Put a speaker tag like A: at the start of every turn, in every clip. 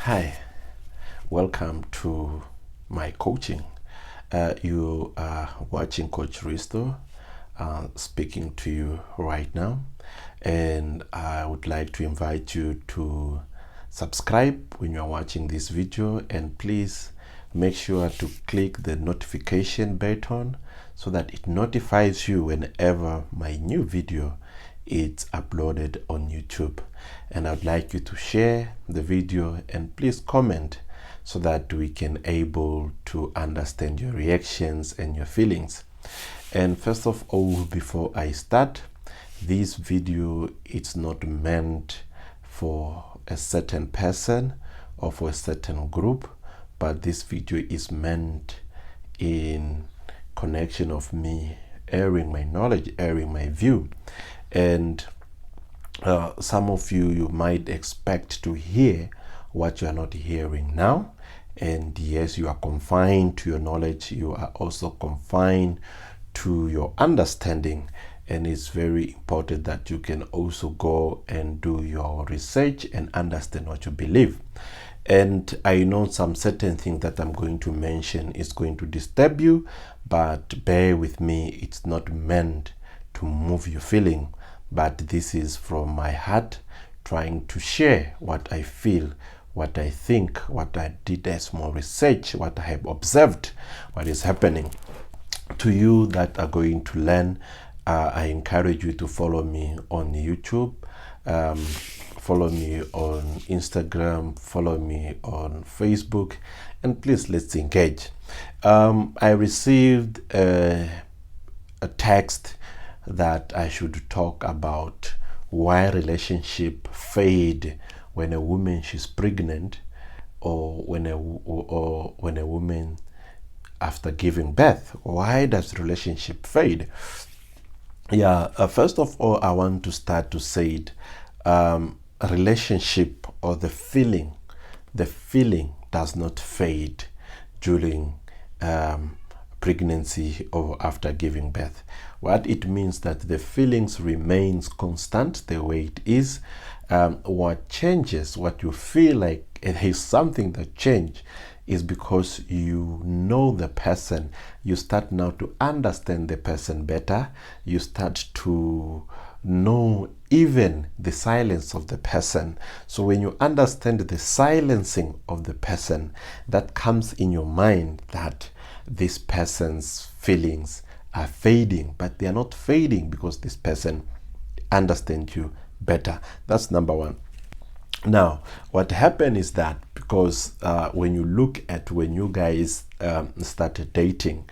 A: Hi, welcome to my coaching. You are watching Coach Risto speaking to you right now, and I would like to invite you to subscribe when you are watching this video, and please make sure to click the notification button so that it notifies you whenever my new video is uploaded on YouTube. And I'd like you to share the video and please comment so that we can able to understand your reactions and your feelings. And first of all, before I start, this video it's not meant for a certain person or for a certain group, but this video is meant in connection of me airing my knowledge, airing my view. And some of you might expect to hear what you are not hearing now. And yes, you are confined to your knowledge. You are also confined to your understanding. And it's very important that you can also go and do your research and understand what you believe. And I know some certain things that I'm going to mention is going to disturb you, but bear with me. It's not meant to move your feeling, but this is from my heart, trying to share what I feel, what I think, what I did as small research, what I have observed, what is happening. To you that are going to learn, I encourage you to follow me on YouTube, follow me on Instagram, follow me on Facebook, and please let's engage. I received a text that I should talk about why relationship fade when a woman she's pregnant, or when a woman after giving birth. Why does relationship fade? Yeah, first of all, I want to start to say it. Relationship or the feeling does not fade during pregnancy or after giving birth. What it means that the feelings remains constant the way it is. What changes, what you feel like it is something that changed, is because you know the person. You start now to understand the person better. You start to know even the silence of the person. So when you understand the silencing of the person, that comes in your mind that this person's feelings are fading, but they are not fading because this person understands you better. That's number one. Now, what happened is that because when you look at when you guys started dating,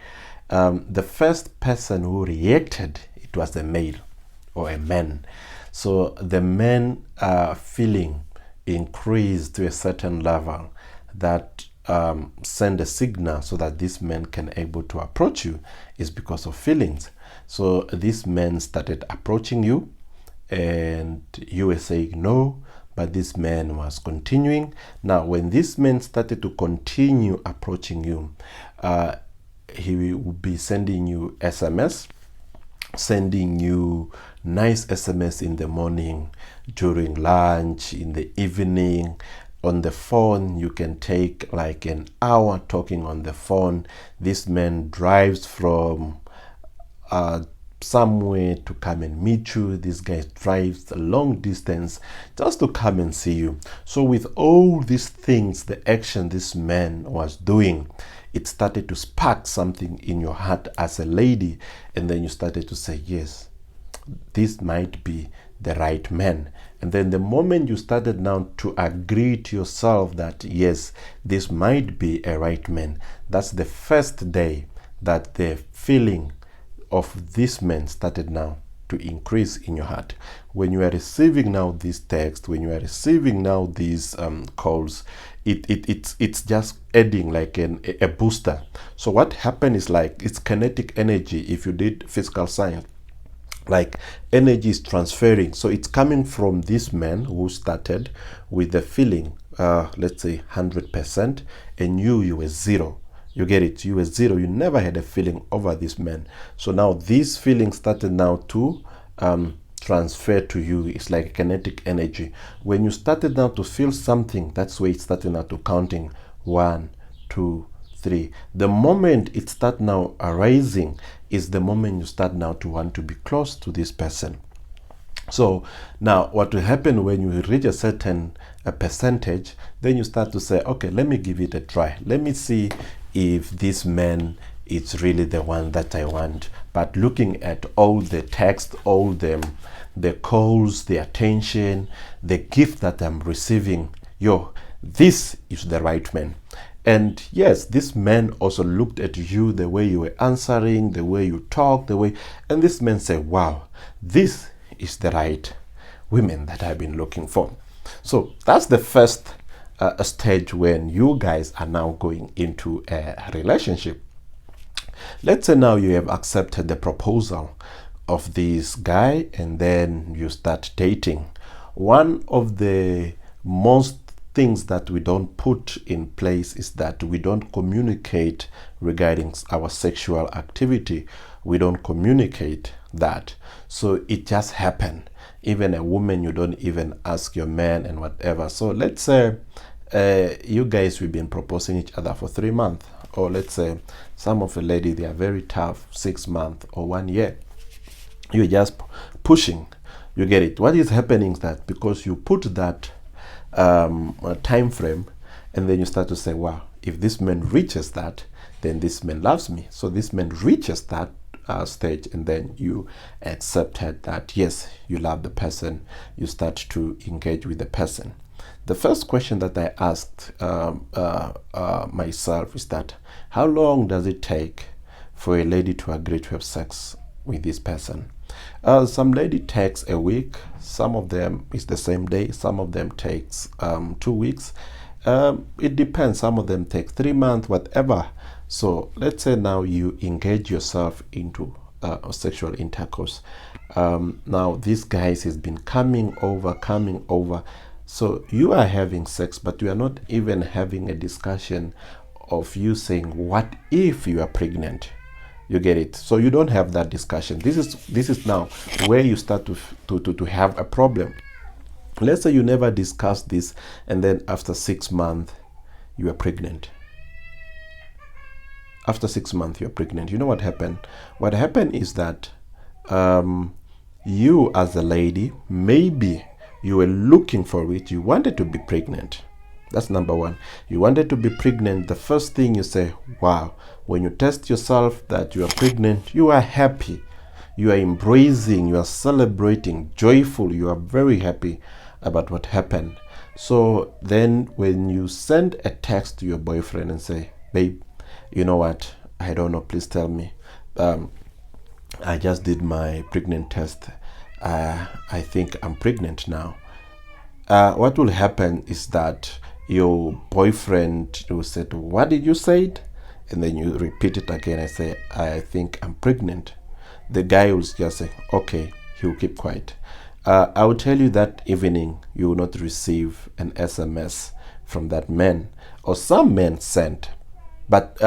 A: the first person who reacted, it was a male or a man. So the man feeling increased to a certain level that send a signal so that this man can able to approach you is because of feelings. So this man started approaching you and you were saying no, but this man was continuing. Now when this man started to continue approaching you, he will be sending you SMS, sending you nice SMS in the morning, during lunch, in the evening. On the phone, you can take like an hour talking on the phone. This man drives from somewhere to come and meet you. This guy drives a long distance just to come and see you. So with all these things, the action this man was doing, it started to spark something in your heart as a lady. And then you started to say, yes, this might be the right man. And then the moment you started now to agree to yourself that yes, this might be a right man, that's the first day that the feeling of this man started now to increase in your heart. When you are receiving now this text, when you are receiving now these calls, it's just adding like a booster. So what happened is like it's kinetic energy. If you did physical science, like energy is transferring. So it's coming from this man who started with the feeling, let's say 100%, and you were zero. You get it? You were zero. You never had a feeling over this man. So now this feeling started now to transfer to you. It's like kinetic energy. When you started now to feel something, that's where it started now to counting 1, 2, 3. The moment it start now arising is the moment you start now to want to be close to this person. So now what will happen when you reach a certain percentage, then you start to say, okay, let me give it a try. Let me see if this man is really the one that I want. But looking at all the text, all the calls, the attention, the gift that I'm receiving, this is the right man. And yes, this man also looked at you, the way you were answering, the way you talk, and this man said, wow, this is the right women that I've been looking for. So that's the first stage when you guys are now going into a relationship. Let's say now you have accepted the proposal of this guy and then you start dating. One of the most things that we don't put in place is that we don't communicate regarding our sexual activity. We don't communicate that. So it just happened. Even a woman, you don't even ask your man and whatever. So let's say you guys, we've been proposing each other for 3 months. Or let's say some of the lady, they are very tough, 6 months or 1 year. You're just pushing. You get it. What is happening is that because you put that time frame, and then you start to say, wow, if this man reaches that, then this man loves me. So this man reaches that stage, and then you accepted that yes, you love the person. You start to engage with the person. The first question that I asked myself is that, how long does it take for a lady to agree to have sex with this person? Some lady takes a week, some of them is the same day, some of them takes 2 weeks. It depends, some of them take 3 months, whatever. So let's say now you engage yourself into sexual intercourse. Now this guy has been coming over. So you are having sex, but you are not even having a discussion of you saying, what if you are pregnant? You get it? So you don't have that discussion. This is now where you start to have a problem. Let's say you never discuss this, and then after 6 months you are pregnant. After 6 months you're pregnant. You know what happened? What happened is that you as a lady, maybe you were looking for it. You wanted to be pregnant. That's number one. You wanted to be pregnant. The first thing you say, wow, when you test yourself that you are pregnant, you are happy. You are embracing, you are celebrating, joyful. You are very happy about what happened. So then when you send a text to your boyfriend and say, babe, you know what? I don't know. Please tell me. I just did my pregnant test. I think I'm pregnant now. What will happen is that your boyfriend will say, what did you say? And then you repeat it again and say, I think I'm pregnant. The guy will just say, okay, he will keep quiet. I will tell you that evening you will not receive an SMS from that man, or some men sent. But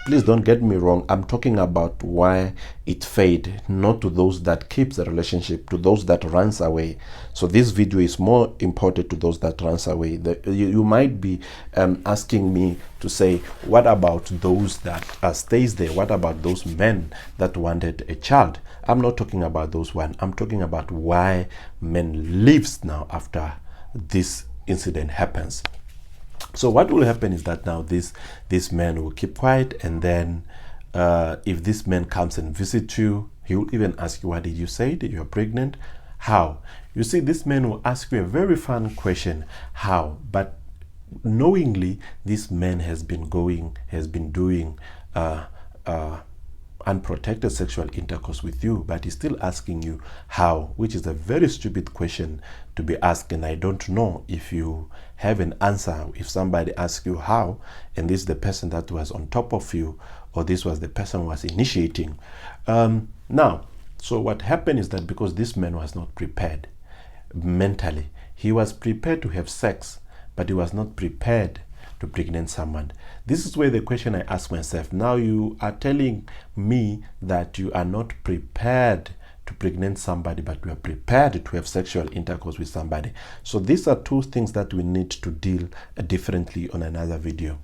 A: please don't get me wrong. I'm talking about why it fade, not to those that keeps the relationship, to those that runs away. So this video is more important to those that runs away. You might be asking me to say, what about those that stays there? What about those men that wanted a child? I'm not talking about those one. I'm talking about why men leaves now after this incident happens. So what will happen is that now this man will keep quiet, and then if this man comes and visits you, he will even ask you, what did you say? That you're pregnant? How? You see, this man will ask you a very fun question, how? But knowingly, this man has been doing unprotected sexual intercourse with you, but he's still asking you how, which is a very stupid question to be asked. And I don't know if you have an answer. If somebody asks you how, and this is the person that was on top of you, or this was the person who was initiating. Now, so what happened is that because this man was not prepared mentally, he was prepared to have sex, but he was not prepared to pregnant someone. This is where the question I ask myself, now you are telling me that you are not prepared to pregnant somebody, but we are prepared to have sexual intercourse with somebody. So these are two things that we need to deal differently on another video.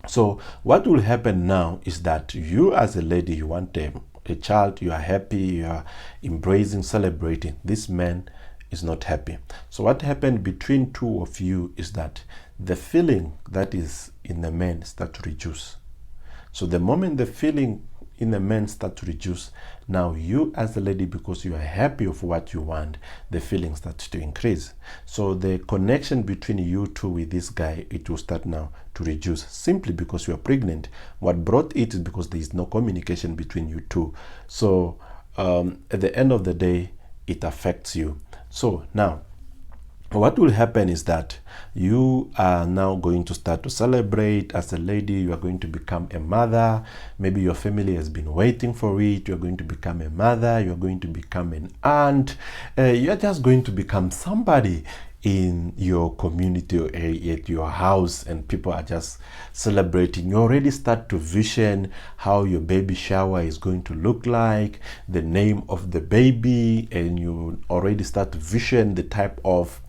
A: So what will happen now is that you as a lady, you want a child, you are happy, you are embracing, celebrating. This man is not happy. So what happened between two of you is that the feeling that is in the man start to reduce. So the moment the feeling in the man start to reduce, now you as a lady, because you are happy of what you want, the feeling starts to increase. So the connection between you two with this guy, it will start now to reduce, simply because you are pregnant. What brought it is because there is no communication between you two. So at the end of the day, it affects you. So now what will happen is that you are now going to start to celebrate. As a lady, you are going to become a mother. Maybe your family has been waiting for it. You're going to become a mother. You're going to become an aunt. You're just going to become somebody in your community or at your house, and people are just celebrating. You already start to vision how your baby shower is going to look like, the name of the baby, and you already start to vision the type of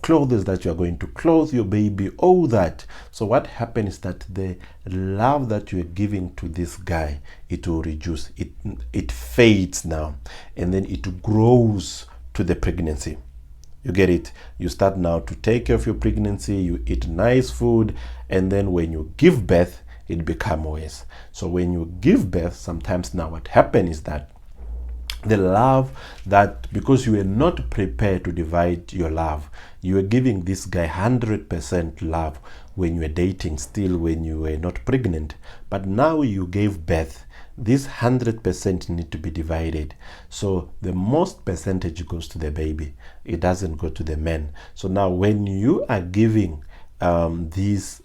A: clothes that you are going to clothe your baby, all that. So what happens is that the love that you are giving to this guy, it will reduce. It fades now, and then it grows to the pregnancy. You get it? You start now to take care of your pregnancy, you eat nice food, and then when you give birth, it becomes worse. So when you give birth, sometimes now what happens is that the love that, because you were not prepared to divide your love, you were giving this guy 100% love when you were dating, still when you were not pregnant, but now you gave birth, this 100% need to be divided. So the most percentage goes to the baby, it doesn't go to the man. So now when you are giving this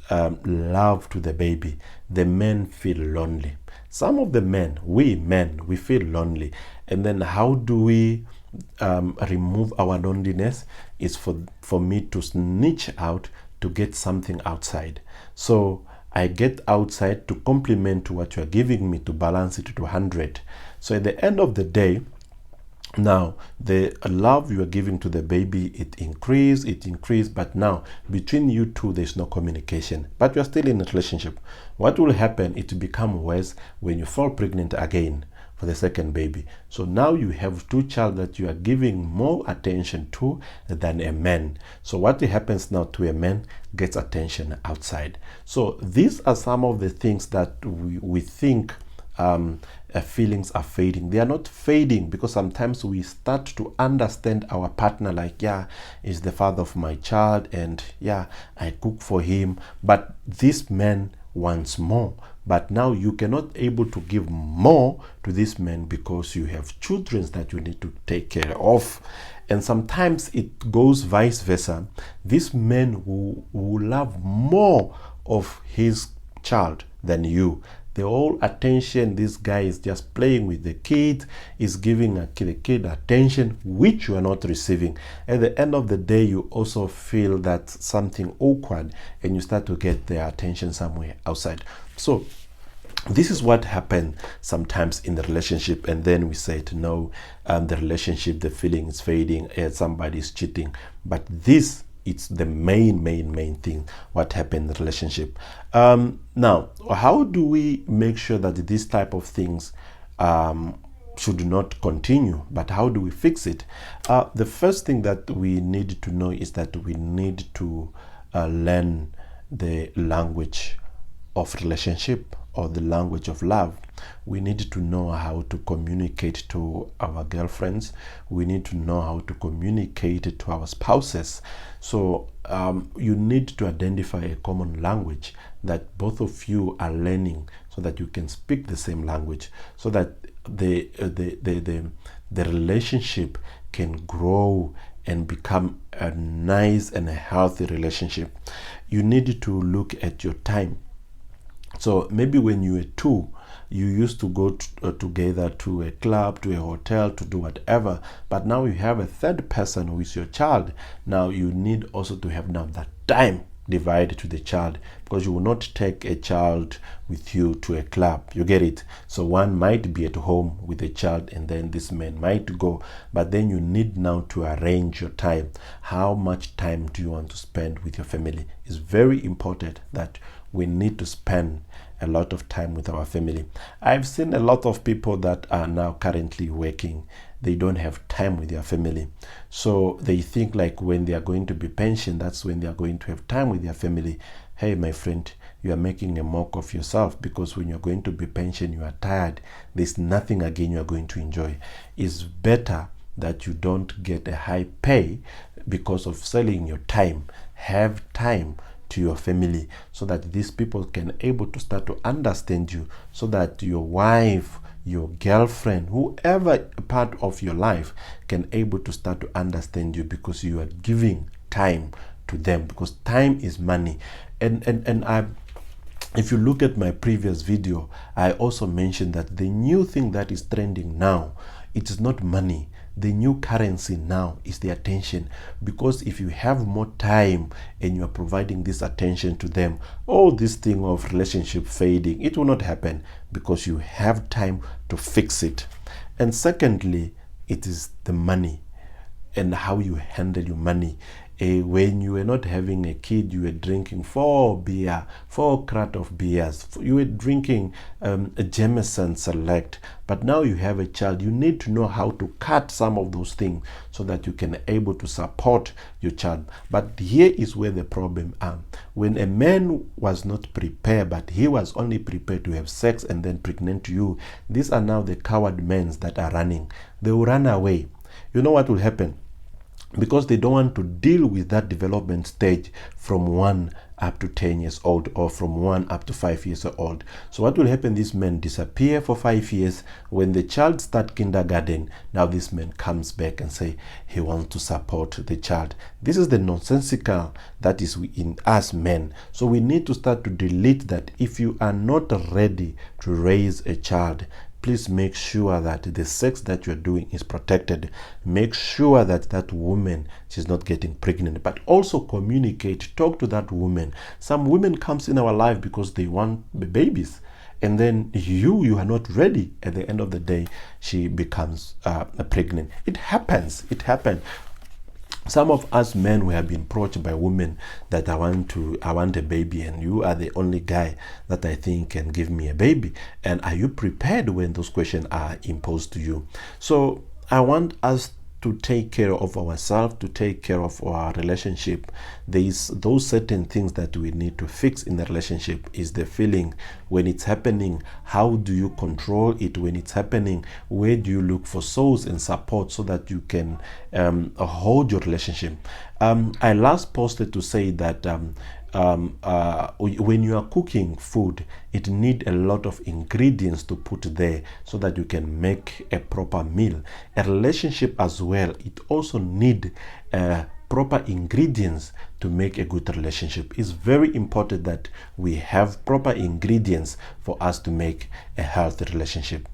A: love to the baby, the men feel lonely. Some of the men, we feel lonely. And then how do we remove our loneliness? Is for me to snitch out to get something outside. So I get outside to complement to what you are giving me, to balance it to 100. So at the end of the day, now the love you are giving to the baby, it increased, but now between you two there's no communication, but you are still in a relationship. What will happen? It will become worse when you fall pregnant again for the second baby. So now you have two children that you are giving more attention to than a man. So what happens now to a man gets attention outside. So these are some of the things that we think feelings are fading. They are not fading, because sometimes we start to understand our partner, like, yeah, he's the father of my child, and yeah, I cook for him, but this man wants more. But now you cannot able to give more to this man because you have children that you need to take care of. And sometimes it goes vice versa. This man will love more of his child than you. The whole attention, this guy is just playing with the kid, is giving the kid attention which you are not receiving. At the end of the day, you also feel that something awkward, and you start to get their attention somewhere outside. So this is what happened sometimes in the relationship, and then we said no, the relationship, the feeling is fading, somebody is cheating. But this, it's the main thing what happened in the relationship. Now, how do we make sure that this type of things should not continue, but how do we fix it? The first thing that we need to know is that we need to learn the language of relationship, or the language of love. We need to know how to communicate to our girlfriends. We need to know how to communicate to our spouses. So you need to identify a common language that both of you are learning, so that you can speak the same language, so that the relationship can grow and become a nice and a healthy relationship. You need to look at your time. So maybe when you were two, you used to go together to a club, to a hotel, to do whatever. But now you have a third person who is your child. Now you need also to have now that time divide to the child, because you will not take a child with you to a club. You get it? So one might be at home with a child, and then this man might go, but then you need now to arrange your time. How much time do you want to spend with your family? It's very important that we need to spend a lot of time with our family. I've seen a lot of people that are now currently working. They don't have time with their family. So they think like when they are going to be pensioned, that's when they are going to have time with their family. Hey, my friend, you are making a mock of yourself, because when you're going to be pensioned, you are tired. There's nothing again you are going to enjoy. It's better that you don't get a high pay because of selling your time. Have time to your family, so that these people can able to start to understand you, so that your wife, your girlfriend, whoever part of your life can able to start to understand you, because you are giving time to them, because time is money. And if you look at my previous video, I also mentioned that the new thing that is trending now, it is not money. The new currency now is the attention, because if you have more time and you are providing this attention to them, all this thing of relationship fading, it will not happen, because you have time to fix it. And secondly, it is the money and how you handle your money. When you were not having a kid, you were drinking 4 crat of beers. You were drinking a Jameson Select. But now you have a child. You need to know how to cut some of those things so that you can able to support your child. But here is where the problem is. When a man was not prepared, but he was only prepared to have sex and then pregnant to you, these are now the coward men that are running. They will run away. You know what will happen? Because they don't want to deal with that development stage from 1 up to 10 years old, or from 1 up to 5 years old. So what will happen? These men disappear for 5 years. When the child starts kindergarten, now this man comes back and say he wants to support the child. This is the nonsensical that is in us men. So we need to start to delete that. If you are not ready to raise a child, please make sure that the sex that you're doing is protected. Make sure that that woman, she's not getting pregnant, but also communicate, talk to that woman. Some women comes in our life because they want babies, and then you are not ready. At the end of the day, she becomes pregnant. It happens. Some of us men, we have been approached by women that I want a baby, and you are the only guy that I think can give me a baby. And are you prepared when those questions are imposed to you? So I want us to take care of ourselves, to take care of our relationship. There is those certain things that we need to fix in the relationship. Is the feeling when it's happening? How do you control it when it's happening? Where do you look for source and support so that you can hold your relationship? I last posted to say that when you are cooking food, it needs a lot of ingredients to put there so that you can make a proper meal. A relationship as well, it also needs proper ingredients to make a good relationship. It's very important that we have proper ingredients for us to make a healthy relationship.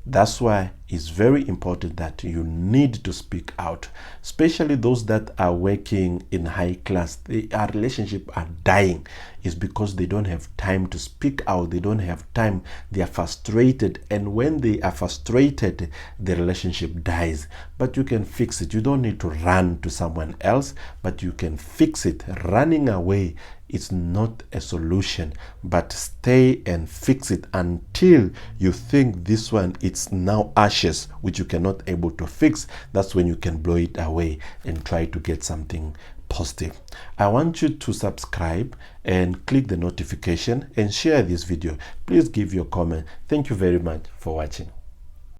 A: That's why it's very important that you need to speak out, especially those that are working in high class. Our relationship are dying. It's because they don't have time to speak out. They don't have time. They are frustrated. And when they are frustrated, the relationship dies. But you can fix it. You don't need to run to someone else, but you can fix it. Running away, it's not a solution, but stay and fix it until you think this one, it's now ashes, which you cannot able to fix. That's when you can blow it away and try to get something positive. I want you to subscribe and click the notification and share this video. Please give your comment. Thank you very much for watching.